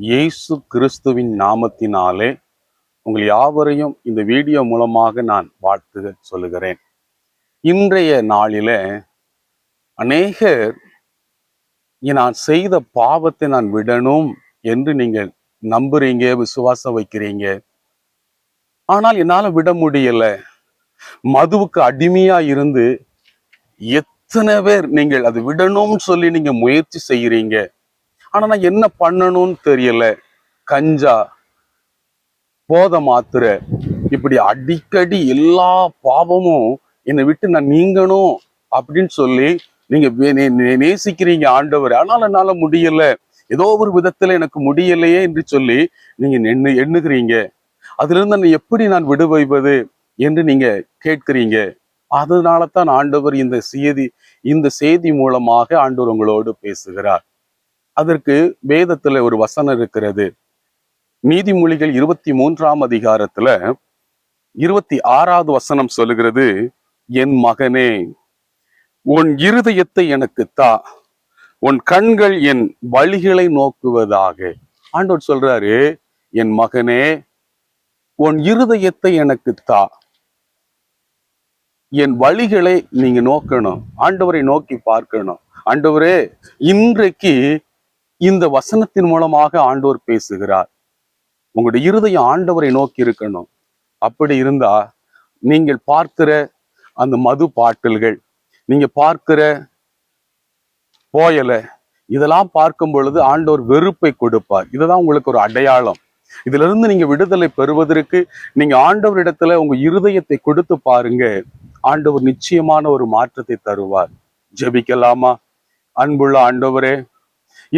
இயேசு கிறிஸ்துவின் நாமத்தினாலே உங்கள் யாவரையும் இந்த வீடியோ மூலமாக நான் வாழ்த்து சொல்லுகிறேன். இன்றைய நாளில அநேகர் நான் செய்த பாவத்தை நான் விடணும் என்று நீங்கள் நம்புறீங்க, விசுவாசம் வைக்கிறீங்க. ஆனால் என்னால விட முடியல. மதுவுக்கு அடிமையா இருந்து எத்தனை பேர் நீங்கள் அது விடணும்னு சொல்லி நீங்க முயற்சி செய்யறீங்க. ஆனா நான் என்ன பண்ணணும்னு தெரியல. கஞ்சா, போதை மாத்திரை, இப்படி அடிக்கடி எல்லா பாவமும் என்னை விட்டு நான் நீங்கணும் அப்படின்னு சொல்லி நீங்க நேசிக்கிறீங்க ஆண்டவர். ஆனால் என்னால முடியல, ஏதோ ஒரு விதத்துல எனக்கு முடியலையே என்று சொல்லி நீங்க எண்ணுகிறீங்க. அதுல இருந்து எப்படி நான் விடுவிப்பது என்று நீங்க கேட்கிறீங்க. அதனால தான் ஆண்டவர் இந்த செய்தி மூலமாக ஆண்டவர் உங்களோடு பேசுகிறார். அதற்கு வேதத்துல ஒரு வசனம் இருக்கிறது. நீதிமொழிகள் 23ஆம் அதிகாரத்துல 26வது வசனம் சொல்லுகிறது, என் மகனே, உன் இருதயத்தை எனக்கு தா, உன் கண்கள் என் வழிகளை நோக்குவதாக. ஆண்டவர் சொல்றாரு, என் மகனே, உன் இருதயத்தை எனக்கு தா, என் வழிகளை நீங்க நோக்கணும், ஆண்டவரை நோக்கி பார்க்கணும். ஆண்டவரே, இன்றைக்கு இந்த வசனத்தின் மூலமாக ஆண்டவர் பேசுகிறார். உங்களுடைய இருதயம் ஆண்டவரை நோக்கி இருக்கணும். அப்படி இருந்தா நீங்கள் பார்க்கிற அந்த மது பாட்டில்கள், நீங்க பார்க்கிற போயலை, இதெல்லாம் பார்க்கும் பொழுது ஆண்டவர் வெறுப்பை கொடுப்பார். இதுதான் உங்களுக்கு ஒரு அடையாளம். இதுல இருந்து நீங்க விடுதலை பெறுவதற்கு நீங்க ஆண்டவரிடத்துல உங்க இருதயத்தை கொடுத்து பாருங்க. ஆண்டவர் நிச்சயமான ஒரு மாற்றத்தை தருவார். ஜெபிக்கலாமா? அன்புள்ள ஆண்டவரே,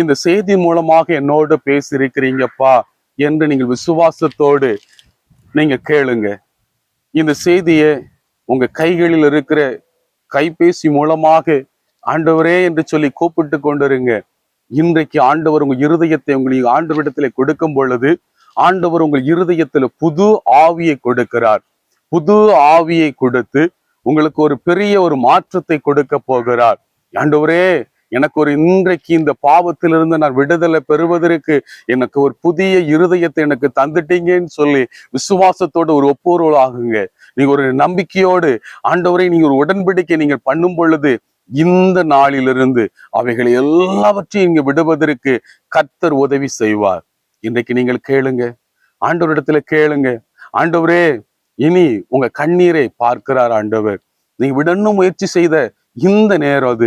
இந்த செய்தி மூலமாக என்னோடு பேசியிருக்கிறீங்கப்பா என்று நீங்கள் விசுவாசத்தோடு நீங்க கேளுங்க. இந்த செய்தியை உங்க கைகளில் இருக்கிற கைபேசி மூலமாக ஆண்டவரே என்று சொல்லி கூப்பிட்டு கொண்டிருங்க. இன்றைக்கு ஆண்டவர் உங்க இருதயத்தை உங்களுக்கு ஆண்டவரிடத்துல கொடுக்கும் பொழுது ஆண்டவர் உங்கள் இருதயத்துல புது ஆவியை கொடுக்கிறார். புது ஆவியை கொடுத்து உங்களுக்கு ஒரு பெரிய ஒரு மாற்றத்தை கொடுக்க போகிறார். ஆண்டவரே, எனக்கு ஒரு இன்றைக்கு இந்த பாவத்திலிருந்து நான் விடுதலை பெறுவதற்கு எனக்கு ஒரு புதிய இருதயத்தை எனக்கு தந்துட்டீங்கன்னு சொல்லி விசுவாசத்தோடு ஒரு ஒப்புரவு ஆகுங்க. நீங்க ஒரு நம்பிக்கையோடு ஆண்டவரை நீங்க ஒரு உடன்படிக்கை நீங்க பண்ணும் பொழுது இந்த நாளிலிருந்து அவைகளை எல்லாவற்றையும் இங்க விடுவதற்கு கர்த்தர் உதவி செய்வார். இன்றைக்கு நீங்கள் கேளுங்க, ஆண்டவரிடத்துல கேளுங்க. ஆண்டவரே, இனி உங்க கண்ணீரை பார்க்கிறார் ஆண்டவர். நீங்க விடணும் முயற்சி செய்த இந்த நேரம்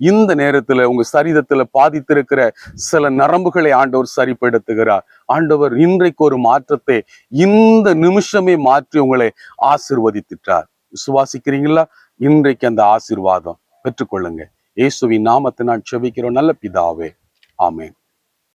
இந்த நேரத்துல உங்க சரீரத்துல பாதித்திருக்கிற சில நரம்புகளை ஆண்டவர் சரிப்படுத்துகிறார். ஆண்டவர் இன்றைக்கு ஒரு மாற்றத்தை இந்த நிமிஷமே மாற்றி உங்களை ஆசீர்வதித்துட்டார். விசுவாசிக்கிறீங்களா? இன்றைக்கு அந்த ஆசீர்வாதம் பெற்றுக்கொள்ளுங்க. இயேசுவின் நாமத்தை நான் செபிக்கிறோம் நல்ல பிதாவே, ஆமென்.